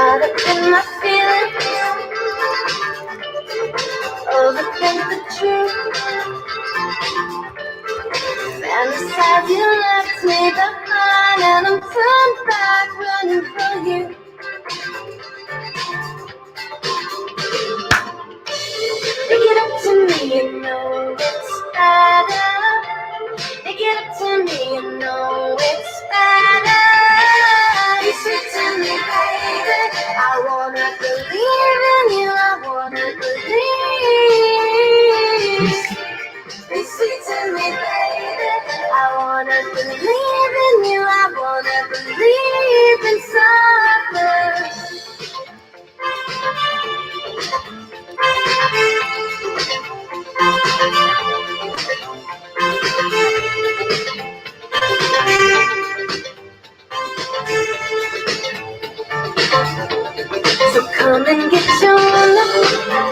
Caught up in my feelings, overthink the truth. Fantasize you left me behind, and I'm turned back running for you. Pick it up to me, you know it's better. Pick it up to me, you know it's better. You sweet to me, baby. I wanna believe in you. I wanna believe. Be sweet to me, baby. I wanna believe in you. I wanna believe in summer. So come and get your woman.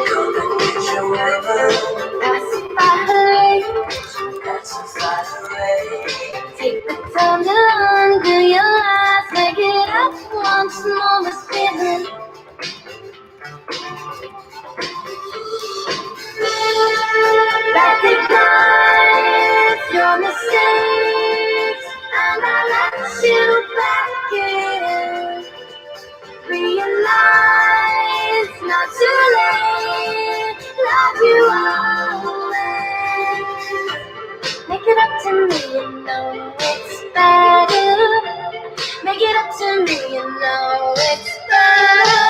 Come and get your woman. Pacify her rage. Pacify her rage. Take the time to undo your lies. Make it up once more with feeling. Recognize your mistakes, and I let you back in. Realize not too late. Love you always. Make it up to me, you know it's better. Make it up to me, you know it's better.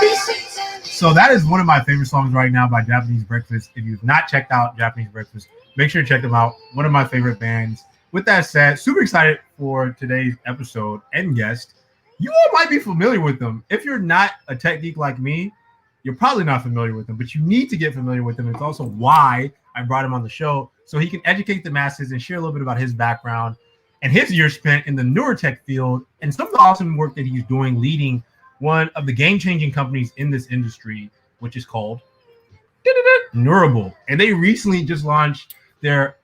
Be sweet to me. So that is one of my favorite songs right now by Japanese Breakfast. If you've not checked out Japanese Breakfast, make sure to check them out. One of my favorite bands. With that said, super excited for today's episode and guest. You all might be familiar with them. If you're not a tech geek like me, you're probably not familiar with them, but you need to get familiar with them. It's also why I brought him on the show, so he can educate the masses and share a little bit about his background and his years spent in the neurotech field and some of the awesome work that he's doing leading one of the game-changing companies in this industry, which is called Neurable. And they recently just launched their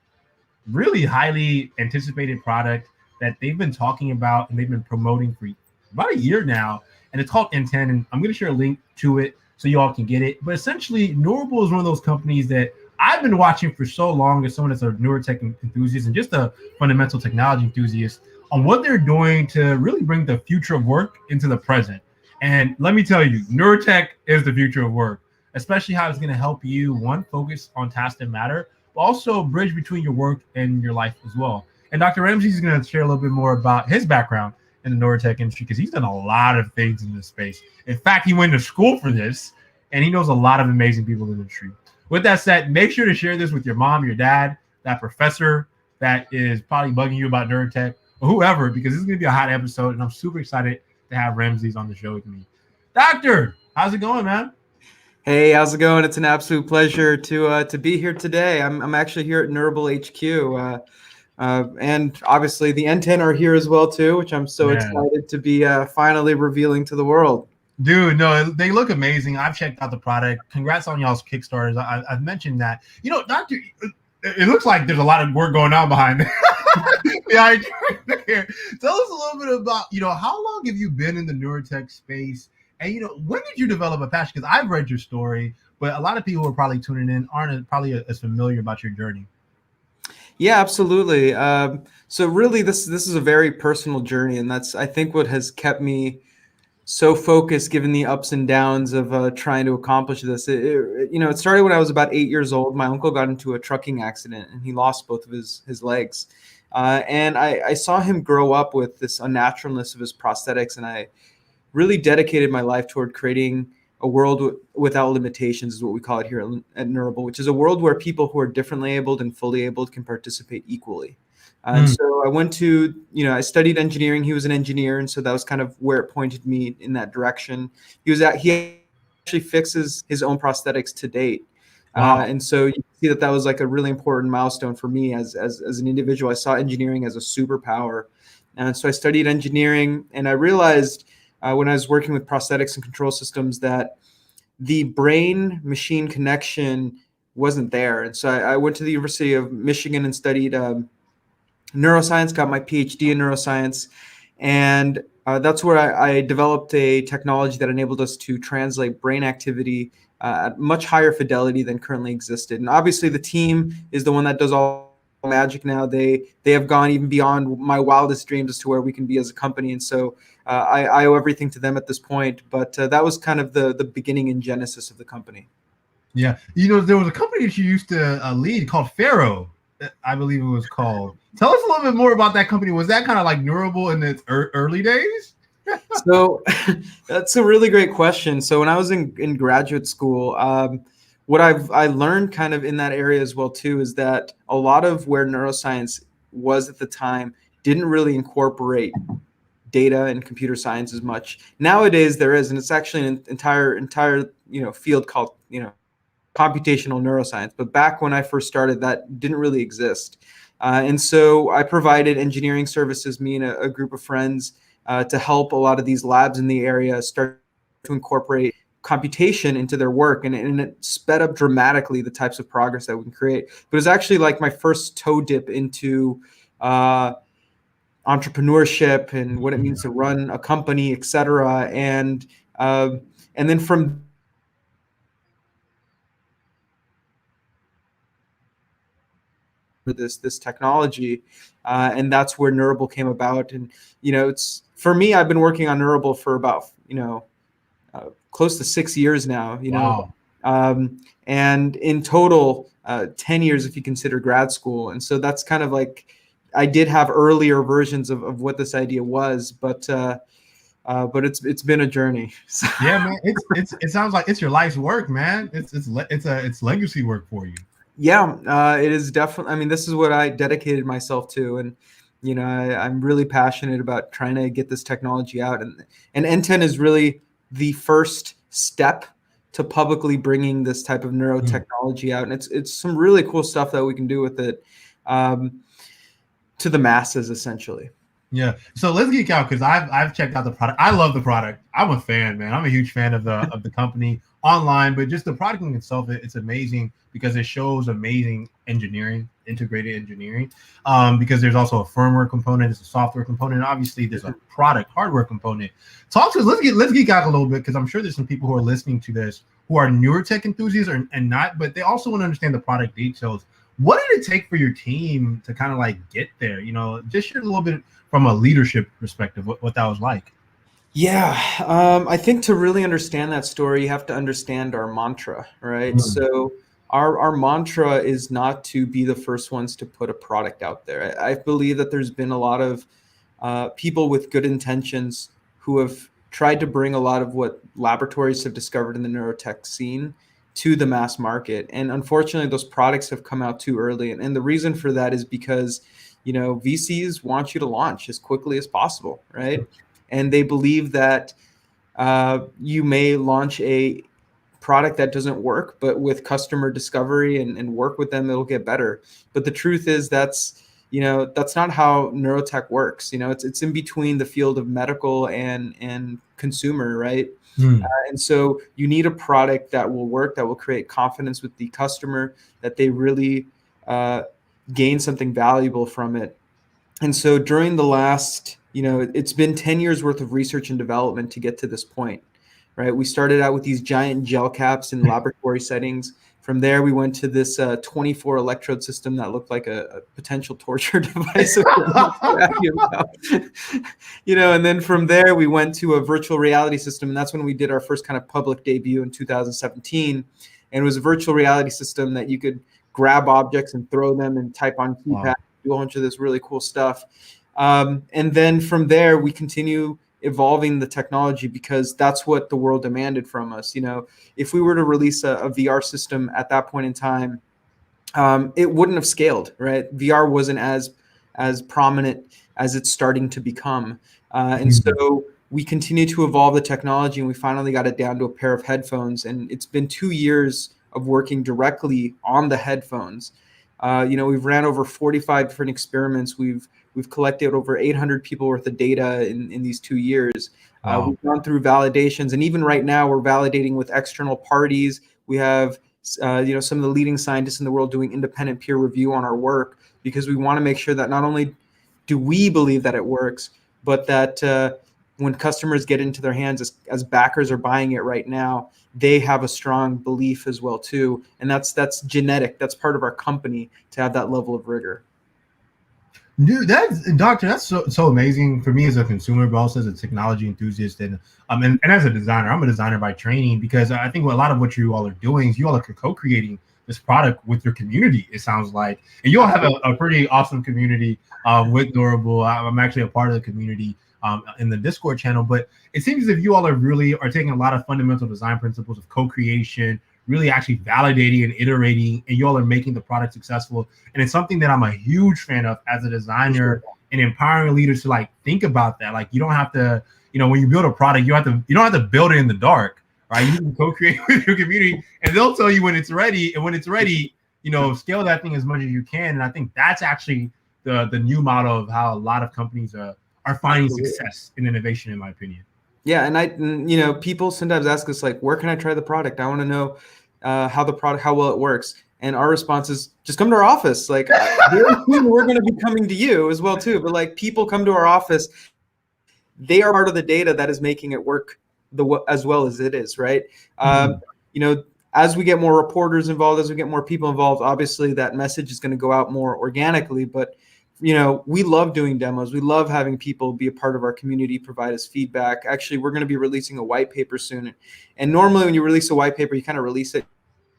really highly anticipated product that they've been talking about and they've been promoting for about a year now. And it's called N10. And I'm going to share a link to it so you all can get it. But essentially, Neurable is one of those companies that I've been watching for so long as someone that's a neurotech enthusiast and just a fundamental technology enthusiast on what they're doing to really bring the future of work into the present. And let me tell you, neurotech is the future of work, especially how it's going to help you, one, focus on tasks that matter, but also bridge between your work and your life as well. And Dr. Ramses is going to share a little bit more about his background in the neurotech industry because he's done a lot of things in this space. In fact, he went to school for this, and he knows a lot of amazing people in the industry. With that said, make sure to share this with your mom, your dad, that professor that is probably bugging you about neurotech, or whoever, because this is going to be a hot episode, and I'm super excited to have Ramses on the show with me. Doctor, how's it going, man? Hey, how's it going? It's an absolute pleasure to be here today. I'm actually here at Neurable HQ, and obviously the N10 are here as well too, which I'm so excited to be finally revealing to the world. Dude, no, they look amazing. I've checked out the product. Congrats on y'all's Kickstarters. I've mentioned that. You know, Doctor, it looks like there's a lot of work going on behind it. Yeah, tell us a little bit about, how long have you been in the neurotech space? And, when did you develop a passion? Because I've read your story, but a lot of people who are probably tuning in aren't probably as familiar about your journey. Yeah, absolutely. So really, this is a very personal journey, and that's, I think, what has kept me so focused given the ups and downs of trying to accomplish this. It started when I was about 8 years old. My uncle got into a trucking accident, and he lost both of his legs. And I saw him grow up with this unnaturalness of his prosthetics, and I really dedicated my life toward creating a world without limitations, is what we call it here at Neurable, which is a world where people who are differently abled and fully abled can participate equally. And so I went to, I studied engineering. He was an engineer, and so that was kind of where it pointed me in that direction. He actually fixes his own prosthetics to date. Wow. And so you can see that was like a really important milestone for me as an individual. I saw engineering as a superpower. And so I studied engineering, and I realized when I was working with prosthetics and control systems that the brain-machine connection wasn't there. And so I went to the University of Michigan and studied neuroscience, got my PhD in neuroscience. And That's where I developed a technology that enabled us to translate brain activity at much higher fidelity than currently existed. And obviously, the team is the one that does all magic now. They have gone even beyond my wildest dreams as to where we can be as a company. And so I owe everything to them at this point. But that was kind of the beginning and genesis of the company. Yeah, you know, there was a company that you used to lead called Pharaoh, I believe it was called. Tell us a little bit more about that company. Was that kind of like Neurable in its early days? So that's a really great question. So when I was in graduate school, what I learned kind of in that area as well too is that a lot of where neuroscience was at the time didn't really incorporate data and computer science as much. Nowadays there is, and it's actually an entire field called computational neuroscience. But back when I first started, that didn't really exist. And so I provided engineering services, me and a group of friends, to help a lot of these labs in the area start to incorporate computation into their work. And it sped up dramatically the types of progress that we can create. But it was actually like my first toe dip into entrepreneurship and what it means to run a company, et cetera. And then from this technology, and that's where Neurable came about. And it's for me, I've been working on Neurable for about close to 6 years now. Wow. And in total 10 years if you consider grad school. And so that's kind of like I did have earlier versions of what this idea was, but it's been a journey. Yeah, man. It sounds like it's your life's work, man. It's legacy work for you. Yeah, it is definitely. I mean, this is what I dedicated myself to, and I'm really passionate about trying to get this technology out. And N10 is really the first step to publicly bringing this type of neurotechnology out, and it's some really cool stuff that we can do with it to the masses, essentially. Yeah. So let's geek out because I've checked out the product. I love the product. I'm a fan, man. I'm a huge fan of the company online, but just the product in itself, it's amazing because it shows amazing engineering, integrated engineering. Because there's also a firmware component, there's a software component, and obviously there's a product hardware component. Talk to us. Let's geek out a little bit because I'm sure there's some people who are listening to this who are newer tech enthusiasts and not, but they also want to understand the product details. What did it take for your team to kind of like get there? Just share a little bit from a leadership perspective, what that was like. Yeah, I think to really understand that story, you have to understand our mantra, right? So our mantra is not to be the first ones to put a product out there. I believe that there's been a lot of people with good intentions who have tried to bring a lot of what laboratories have discovered in the neurotech scene to the mass market. And unfortunately, those products have come out too early. And the reason for that is because VCs want you to launch as quickly as possible, right? And they believe that you may launch a product that doesn't work, but with customer discovery and work with them, it'll get better. But the truth is that's not how neurotech works. It's in between the field of medical and consumer, right? And so you need a product that will work, that will create confidence with the customer, that they really gain something valuable from it. And so during the last, it's been 10 years worth of research and development to get to this point, right? We started out with these giant gel caps in laboratory settings. From there, we went to this 24 electrode system that looked like a potential torture device. And then from there, we went to a virtual reality system. And that's when we did our first kind of public debut in 2017. And it was a virtual reality system that you could grab objects and throw them and type on keypad, do a bunch of this really cool stuff. And then from there, we continue evolving the technology because that's what the world demanded from us. If we were to release a VR system at that point in time, it wouldn't have scaled, right? VR wasn't as prominent as it's starting to become. And so we continue to evolve the technology, and we finally got it down to a pair of headphones. And it's been 2 years of working directly on the headphones. We've ran over 45 different experiments. We've collected over 800 people worth of data in these 2 years. We've gone through validations, and even right now we're validating with external parties. We have some of the leading scientists in the world doing independent peer review on our work because we want to make sure that not only do we believe that it works, but that when customers get into their hands as backers are buying it right now, they have a strong belief as well too. And that's genetic. That's part of our company to have that level of rigor. Dude, that's so amazing for me as a consumer, but also as a technology enthusiast, and as a designer. I'm a designer by training, because I think a lot of what you all are doing is you all are co-creating this product with your community. It sounds like, and you all have a pretty awesome community with Neurable. I'm actually a part of the community in the Discord channel, but it seems as if you all are taking a lot of fundamental design principles of co-creation, really actually validating and iterating, and you all are making the product successful. And it's something that I'm a huge fan of as a designer, and empowering leaders to like think about that. Like, you don't have to, when you build a product, you don't have to build it in the dark, right? You can co-create with your community, and they'll tell you when it's ready. And when it's ready, scale that thing as much as you can. And I think that's actually the new model of how a lot of companies are finding success in innovation, in my opinion. Yeah, and people sometimes ask us, like, where can I try the product? I want to know how well it works. And our response is, just come to our office. Like, very soon we're going to be coming to you as well too. But like, people come to our office, they are part of the data that is making it work as well as it is, right? As we get more reporters involved, as we get more people involved, obviously that message is going to go out more organically. But we love doing demos. We love having people be a part of our community, provide us feedback. Actually, we're going to be releasing a white paper soon. And normally when you release a white paper, you kind of release it,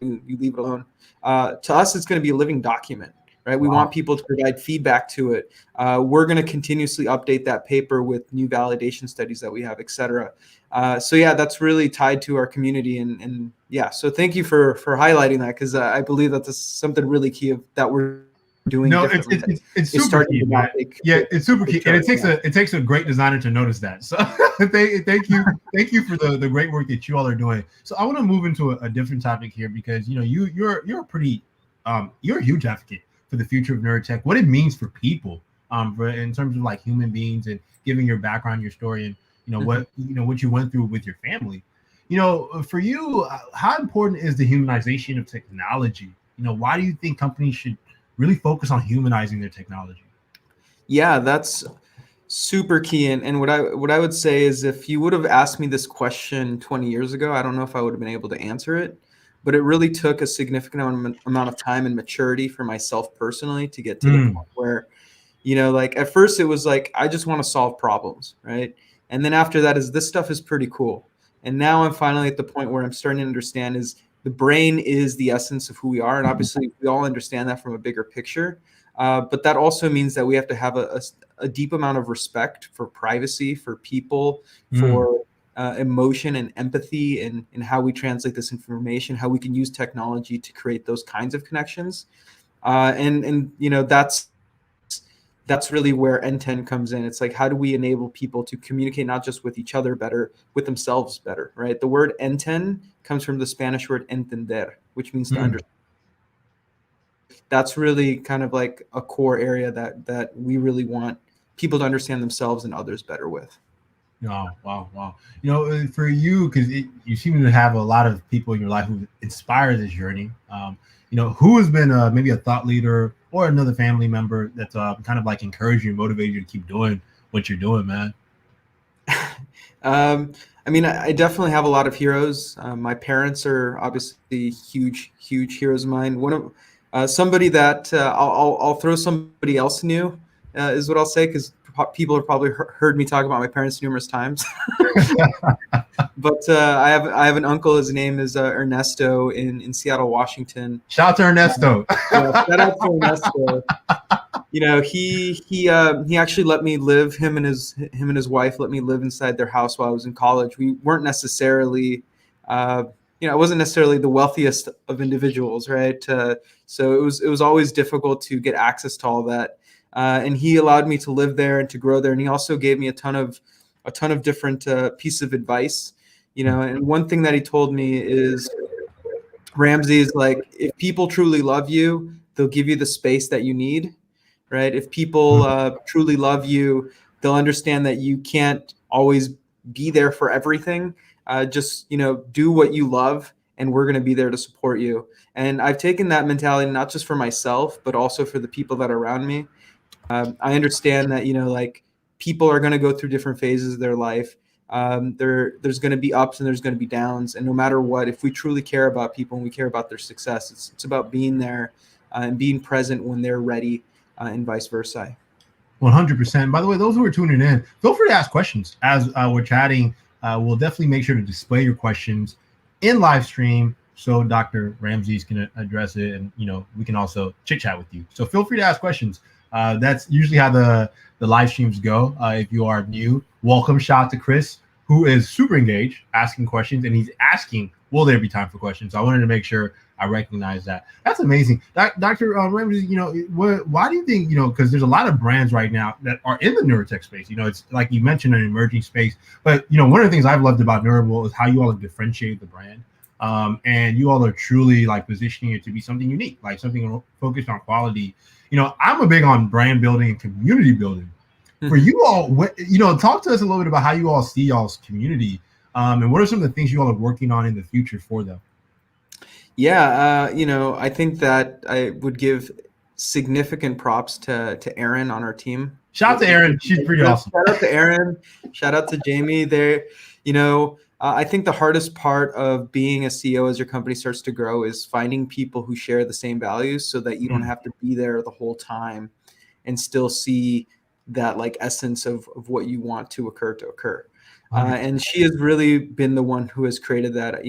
you leave it alone. To us, it's going to be a living document, right? We want people to provide feedback to it. We're going to continuously update that paper with new validation studies that we have, et cetera. So yeah, that's really tied to our community. And yeah, so thank you for highlighting that, because I believe that this is something really key that we're doing. No, it's super key, man. Yeah, it's super key, and it takes a great designer to notice that. So thank you for the great work that you all are doing. So I want to move into a different topic here, because you're a pretty you're a huge advocate for the future of neurotech, what it means for people, in terms of like human beings, and giving your background, your story, and what you went through with your family. For you, how important is the humanization of technology? Why do you think companies should really focus on humanizing their technology? Yeah, that's super key. And what I would say is, if you would have asked me this question 20 years ago, I don't know if I would have been able to answer it. But it really took a significant amount of time and maturity for myself personally to get to the point where, like, at first it was like, I just want to solve problems, right? And then after that is, this stuff is pretty cool. And now I'm finally at the point where I'm starting to understand is, the brain is the essence of who we are. And obviously we all understand that from a bigger picture. But that also means that we have to have a deep amount of respect for privacy, for people, for emotion and empathy, and how we translate this information, how we can use technology to create those kinds of connections. And that's really where N10 comes in. It's like, how do we enable people to communicate not just with each other better, with themselves better, right? The word N10 comes from the Spanish word entender, which means to understand. That's really kind of like a core area that we really want people to understand themselves and others better with. Wow. For you, because you seem to have a lot of people in your life who inspire this journey. Who has been maybe a thought leader or another family member that's kind of like encouraged you and motivated you to keep doing what you're doing, man? I definitely have a lot of heroes. My parents are obviously huge heroes of mine. One of somebody that I'll throw somebody else new is what I'll say, because people have probably heard me talk about my parents numerous times. But I have an uncle. His name is Ernesto in Seattle, Washington. Shout out to Ernesto. Shout out to Ernesto. He actually let me live. Him and his wife let me live inside their house while I was in college. We weren't necessarily, I wasn't necessarily the wealthiest of individuals, right? So it was always difficult to get access to all that. And he allowed me to live there and to grow there. And he also gave me a ton of different pieces of advice, and one thing that he told me is, Ramsey, is like, if people truly love you, they'll give you the space that you need, right? If people truly love you, they'll understand that you can't always be there for everything. Just, do what you love, and we're going to be there to support you. And I've taken that mentality, not just for myself, but also for the people that are around me. I understand that, people are going to go through different phases of their life. There's going to be ups and there's going to be downs. And no matter what, if we truly care about people and we care about their success, it's about being there and being present when they're ready and vice versa. 100%. By the way, those who are tuning in, feel free to ask questions as we're chatting. We'll definitely make sure to display your questions in live stream so Dr. Ramses can address it, and we can also chit chat with you. So feel free to ask questions. That's usually how the live streams go. If you are new, welcome. Shout out to Chris, who is super engaged, asking questions, and he's asking, will there be time for questions? So I wanted to make sure I recognize that. That's amazing. Dr. Ramses, why do you think, because there's a lot of brands right now that are in the neurotech space. It's like you mentioned, an emerging space. But, one of the things I've loved about Neurable is how you all have differentiated the brand. And you all are truly like positioning it to be something unique, like something focused on quality. I'm a big on brand building and community building. For you all, talk to us a little bit about how you all see y'all's community, and what are some of the things you all are working on in the future for them? Yeah, I think that I would give significant props to Erin on our team. Shout out to Erin. She's pretty awesome. Shout out to Erin. Shout out to Jamie there. I think the hardest part of being a CEO as your company starts to grow is finding people who share the same values so that you don't have to be there the whole time and still see that like essence of what you want to occur. And she has really been the one who has created that.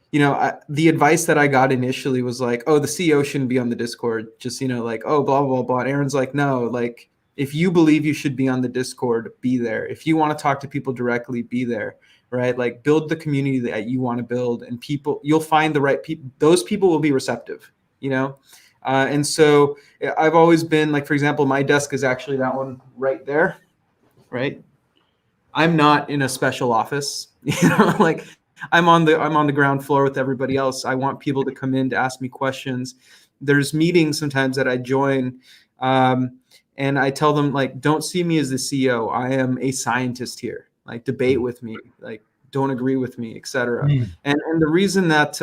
The advice that I got initially was like, oh, the CEO shouldn't be on the Discord, just, like, oh, blah, blah, blah. And Erin's like, no, like, if you believe you should be on the Discord, be there. If you want to talk to people directly, be there, right? Like, build the community that you want to build, and you'll find the right people. Those people will be receptive, and so I've always been like, for example, my desk is actually that one right there, right? I'm not in a special office, like I'm on the ground floor with everybody else. I want people to come in to ask me questions. There's meetings sometimes that I join, and I tell them, like, don't see me as the CEO. I am a scientist here. Like, debate with me. Like, don't agree with me, etc. And the reason that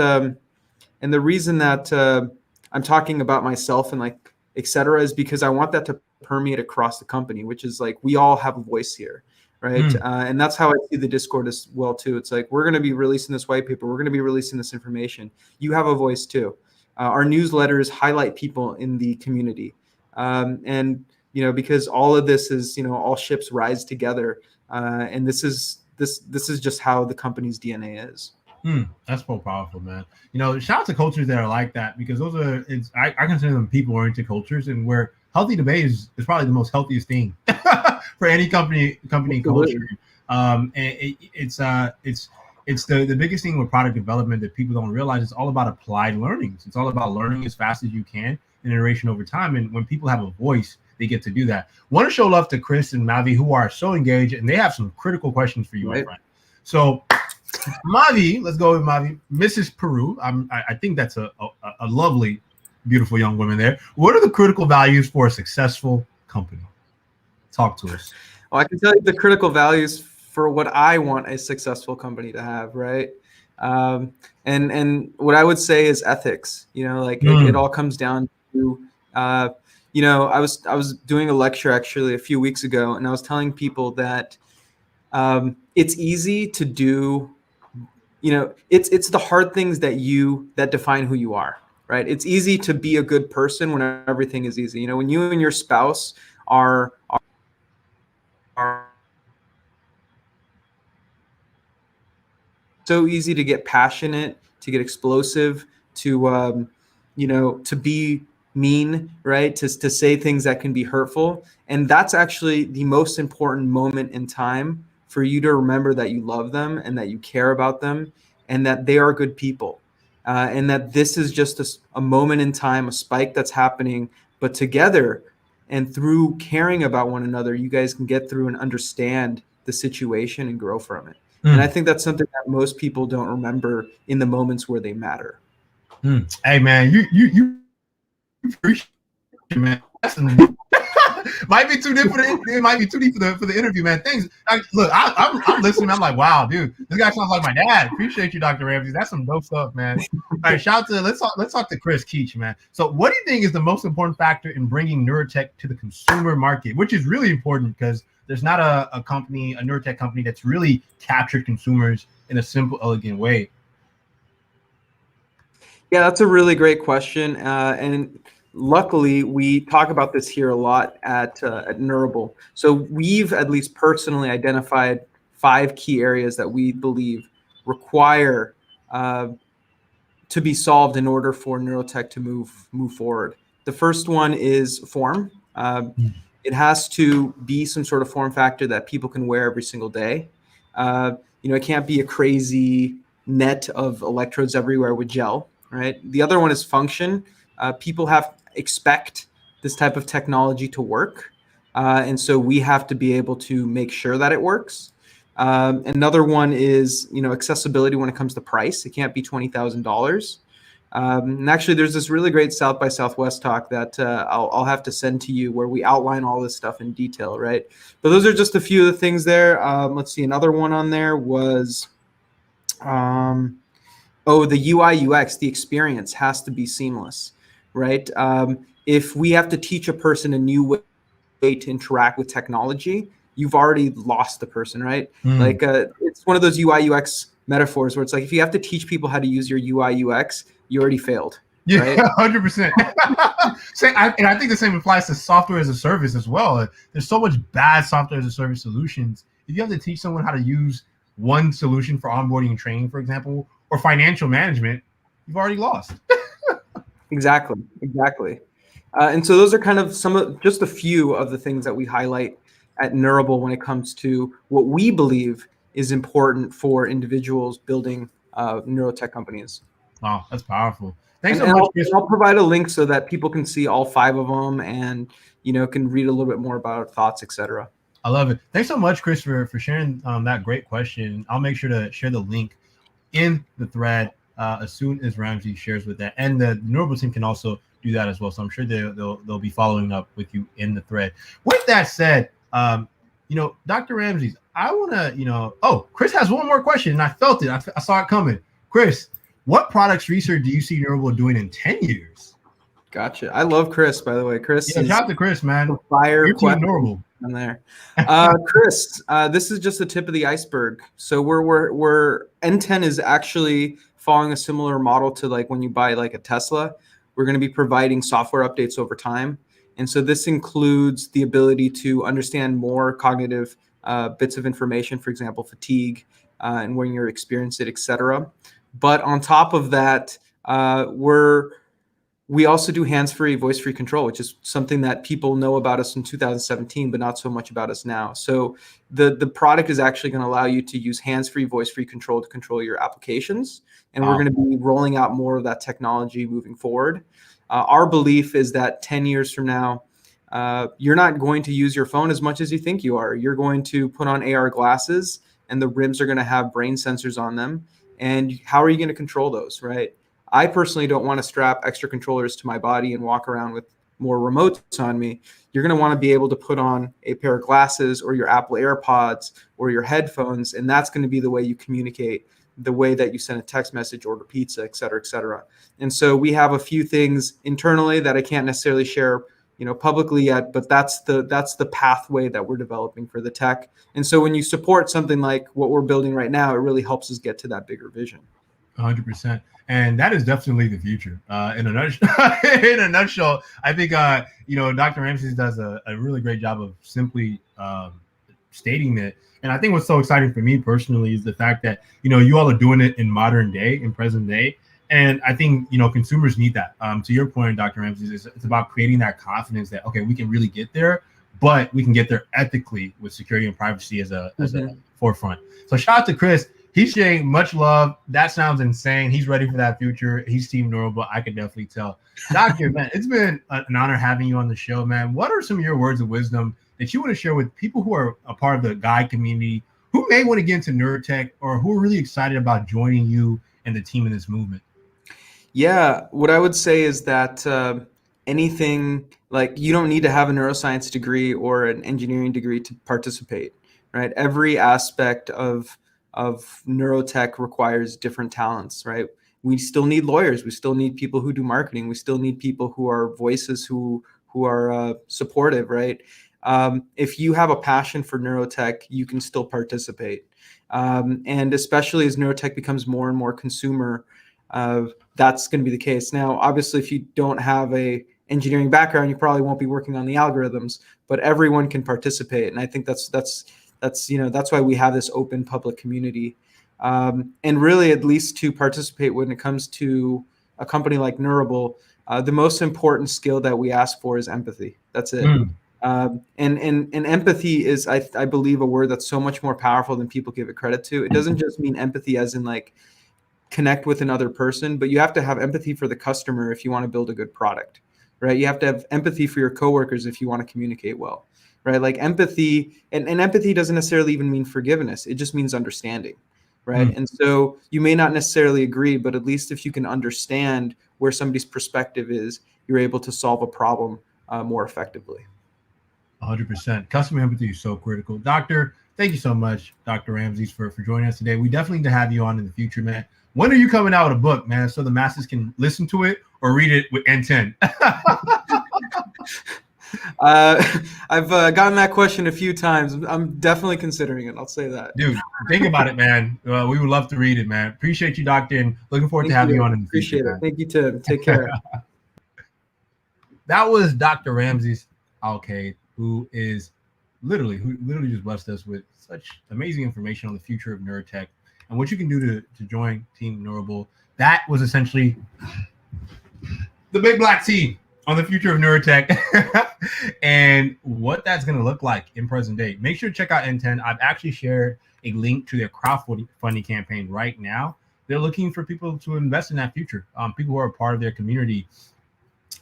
I'm talking about myself and like etc. is because I want that to permeate across the company, which is like we all have a voice here. Right. And that's how I see the Discord as well, too. It's like, we're going to be releasing this white paper. We're going to be releasing this information. You have a voice, too. Our newsletters highlight people in the community. And, because all of this is, all ships rise together. And this is just how the company's DNA is. That's so powerful, man. Shout out to cultures that are like that, because those are, I consider them people-oriented cultures, and where healthy debate is probably the most healthiest thing for any company culture. And it's the biggest thing with product development that people don't realize. It's all about applied learnings. It's all about learning as fast as you can and iteration over time. And when people have a voice, they get to do that. Want to show love to Chris and Mavi, who are so engaged, and they have some critical questions for you, my friend. So Mavi, let's go with Mavi. Mrs. Peru, I think that's a lovely, beautiful young woman there. What are the critical values for a successful company? Talk to us. Well, I can tell you the critical values for what I want a successful company to have, right? And what I would say is ethics. It all comes down to, I was doing a lecture actually a few weeks ago, and I was telling people that it's easy to do. It's the hard things that define who you are, right? It's easy to be a good person when everything is easy. When you and your spouse are so easy to get passionate, to get explosive, to be mean, right? To say things that can be hurtful. And that's actually the most important moment in time for you to remember that you love them and that you care about them and that they are good people. And that this is just a moment in time, a spike that's happening, but together and through caring about one another, you guys can get through and understand the situation and grow from it. And I think that's something that most people don't remember in the moments where they matter. Hey, man, you appreciate it, man. Might be too deep for it might be too deep for the interview, man. Thanks. I'm listening. I'm like, wow, dude, this guy sounds like my dad. Appreciate you, Dr. Ramsey. That's some dope stuff, man. All right, shout out to let's talk to Chris Keach, man. So, what do you think is the most important factor in bringing neurotech to the consumer market, which is really important because there's not a neurotech company that's really captured consumers in a simple, elegant way. Yeah, that's a really great question, and luckily we talk about this here a lot at Neurable. So we've at least personally identified 5 key areas that we believe require to be solved in order for neurotech to move forward. The first one is form. It has to be some sort of form factor that people can wear every single day. It can't be a crazy net of electrodes everywhere with gel. Right. The other one is function. People expect this type of technology to work. And so we have to be able to make sure that it works. Another one is, accessibility when it comes to price. It can't be $20,000. And actually, there's this really great South by Southwest talk that I'll have to send to you where we outline all this stuff in detail. Right. But those are just a few of the things there. Let's see. Another one on there was the UI UX, the experience has to be seamless, right? If we have to teach a person a new way to interact with technology, you've already lost the person, right? Like it's one of those UI UX metaphors where it's like, if you have to teach people how to use your UI UX, you already failed. Yeah, right? 100%. And I think the same applies to software as a service as well. There's so much bad software as a service solutions. If you have to teach someone how to use one solution for onboarding and training, for example, or financial management, you've already lost. Exactly. And so those are kind of just a few of the things that we highlight at Neurable when it comes to what we believe is important for individuals building neurotech companies. Wow, that's powerful. Thanks so much, Chris. I'll provide a link so that people can see all 5 of them and can read a little bit more about our thoughts, etc. I love it. Thanks so much, Chris, for sharing that great question. I'll make sure to share the link in the thread as soon as Ramsey shares with that, and the Neurable team can also do that as well. So I'm sure they'll be following up with you in the thread. With that said, Dr. Ramsey, I want to, Chris has one more question, and I felt it. I saw it coming. Chris, what products research do you see Neurable doing in 10 years? Gotcha. I love Chris, by the way. Chris, shout out to Chris, man. Fire Neurable on there. Chris, this is just the tip of the iceberg. So we're N10 is actually following a similar model to like when you buy like a Tesla. We're going to be providing software updates over time. And so this includes the ability to understand more cognitive bits of information, for example, fatigue and when you're experiencing it, etc. But on top of that, we also do hands-free, voice-free control, which is something that people know about us in 2017, but not so much about us now. So the product is actually going to allow you to use hands-free, voice-free control to control your applications. And we're going to be rolling out more of that technology moving forward. Our belief is that 10 years from now, you're not going to use your phone as much as you think you are. You're going to put on AR glasses, and the rims are going to have brain sensors on them. And how are you going to control those, right? I personally don't want to strap extra controllers to my body and walk around with more remotes on me. You're going to want to be able to put on a pair of glasses or your Apple AirPods or your headphones, and that's going to be the way you communicate, the way that you send a text message, order pizza, et cetera, et cetera. And so we have a few things internally that I can't necessarily share, publicly yet, but that's the pathway that we're developing for the tech. And so when you support something like what we're building right now, it really helps us get to that bigger vision. 100%. And that is definitely the future. In a nutshell, I think Dr. Ramses does a really great job of simply stating that. And I think what's so exciting for me personally is the fact that you all are doing it in modern day, in present day. And I think consumers need that. To your point, Dr. Ramses, it's about creating that confidence that we can really get there, but we can get there ethically with security and privacy as a forefront. So shout out to Chris. He's saying much love. That sounds insane. He's ready for that future. He's Team Neurable. I can definitely tell. Doctor, man, it's been an honor having you on the show, man. What are some of your words of wisdom that you want to share with people who are a part of the guide community, who may want to get into neurotech, or who are really excited about joining you and the team in this movement? Yeah, what I would say is that anything like you don't need to have a neuroscience degree or an engineering degree to participate, right? Every aspect of neurotech requires different talents, right? We still need lawyers. We still need people who do marketing. We still need people who are voices who are supportive, right? If you have a passion for neurotech, you can still participate. And especially as neurotech becomes more and more consumer, that's going to be the case. Now, obviously, if you don't have a engineering background, you probably won't be working on the algorithms, but everyone can participate. And I think that's why we have this open public community. And really, at least to participate when it comes to a company like Neurable, the most important skill that we ask for is empathy. That's it. And empathy is, I believe, a word that's so much more powerful than people give it credit to. It doesn't just mean empathy as in like connect with another person, but you have to have empathy for the customer if you want to build a good product, right? You have to have empathy for your coworkers if you want to communicate well, right? Like empathy, and empathy doesn't necessarily even mean forgiveness. It just means understanding, right? And so you may not necessarily agree, but at least if you can understand where somebody's perspective is, you're able to solve a problem more effectively. 100%. Customer empathy is so critical. Doctor, thank you so much, Dr. Ramses, for joining us today. We definitely need to have you on in the future, man. When are you coming out with a book, man, so the masses can listen to it or read it with N10? I've gotten that question a few times. I'm definitely considering it. I'll say that. Dude, think about it, man. We would love to read it, man. Appreciate you, Doctor, and looking forward to having you on in the future. Appreciate it. Thank you, Tim. Take care. That was Dr. Ramses Alcade, who literally just blessed us with such amazing information on the future of neurotech and what you can do to join Team Neurable. That was essentially the big black tea on the future of neurotech and what that's going to look like in present day. Make sure to check out N10. I've actually shared a link to their crowdfunding campaign right now. They're looking for people to invest in that future, people who are a part of their community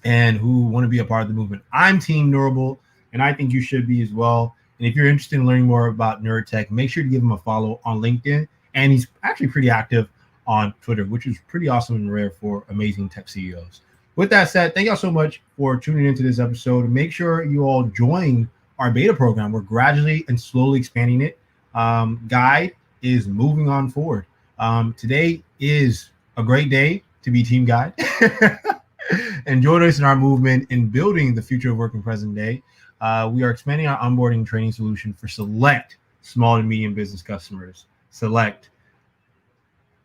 and who want to be a part of the movement. I'm Team Neurable, and I think you should be as well. And if you're interested in learning more about neurotech, make sure to give him a follow on LinkedIn. And he's actually pretty active on Twitter, which is pretty awesome and rare for amazing tech CEOs. With that said, thank y'all so much for tuning into this episode. Make sure you all join our beta program. We're gradually and slowly expanding it. Guide is moving on forward. Today is a great day to be Team Guide. And join us in our movement in building the future of work in present day. We are expanding our onboarding and training solution for select small and medium business customers. Select,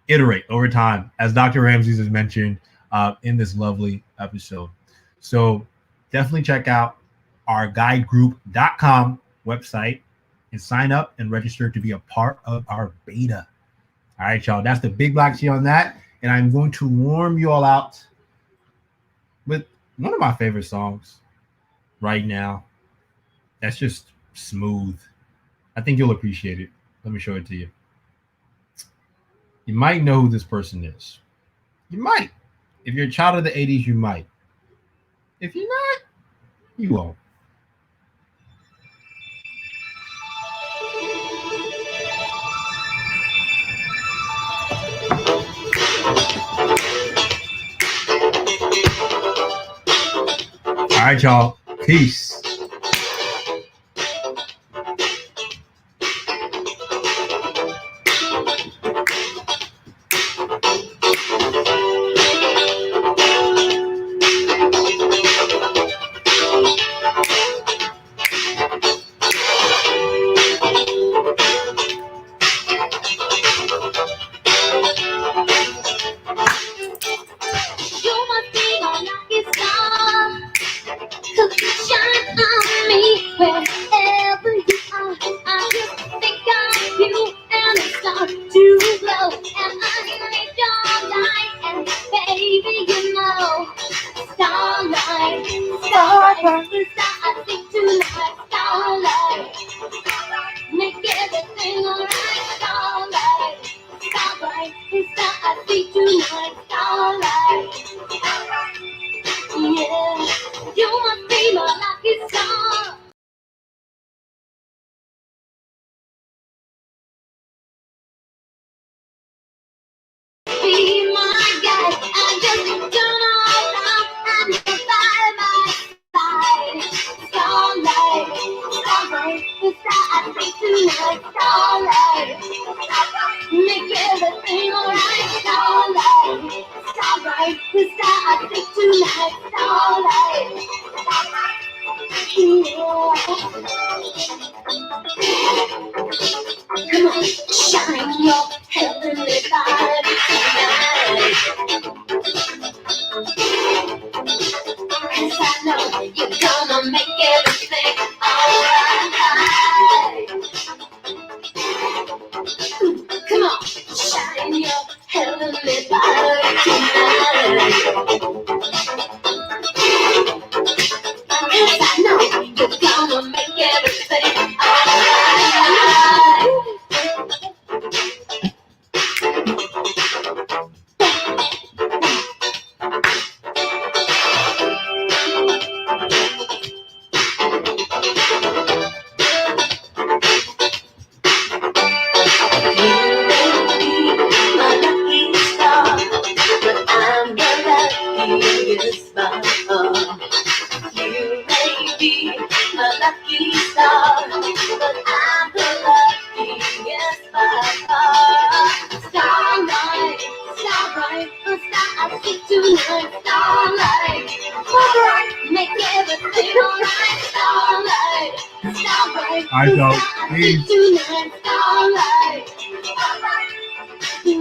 iterate over time, as Dr. Ramses has mentioned in this lovely episode. So definitely check out our guidegroup.com website and sign up and register to be a part of our beta. All right, y'all. That's the big black tea on that. And I'm going to warm you all out with one of my favorite songs right now. That's just smooth. I think you'll appreciate it. Let me show it to you. You might know who this person is. You might. If you're a child of the 80s, you might. If you're not, you won't. All right, y'all. Peace. tonight, starlight. Make everything alright, starlight. Starlight, the star I see tonight, starlight. Come on, shine your heavenly light tonight. 'Cause I know you're gonna make everything alright. Come on, shine your heavenly light tonight. 'Cause I know you're gonna make everything alright. My lucky star, but I'm the luckiest by far. You may be a lucky star, but I'm the luckiest by far. Starlight, starlight, the star I see tonight. Starlight, alright, make everything alright. Starlight, starlight, All right, the so star I see please tonight. Starlight.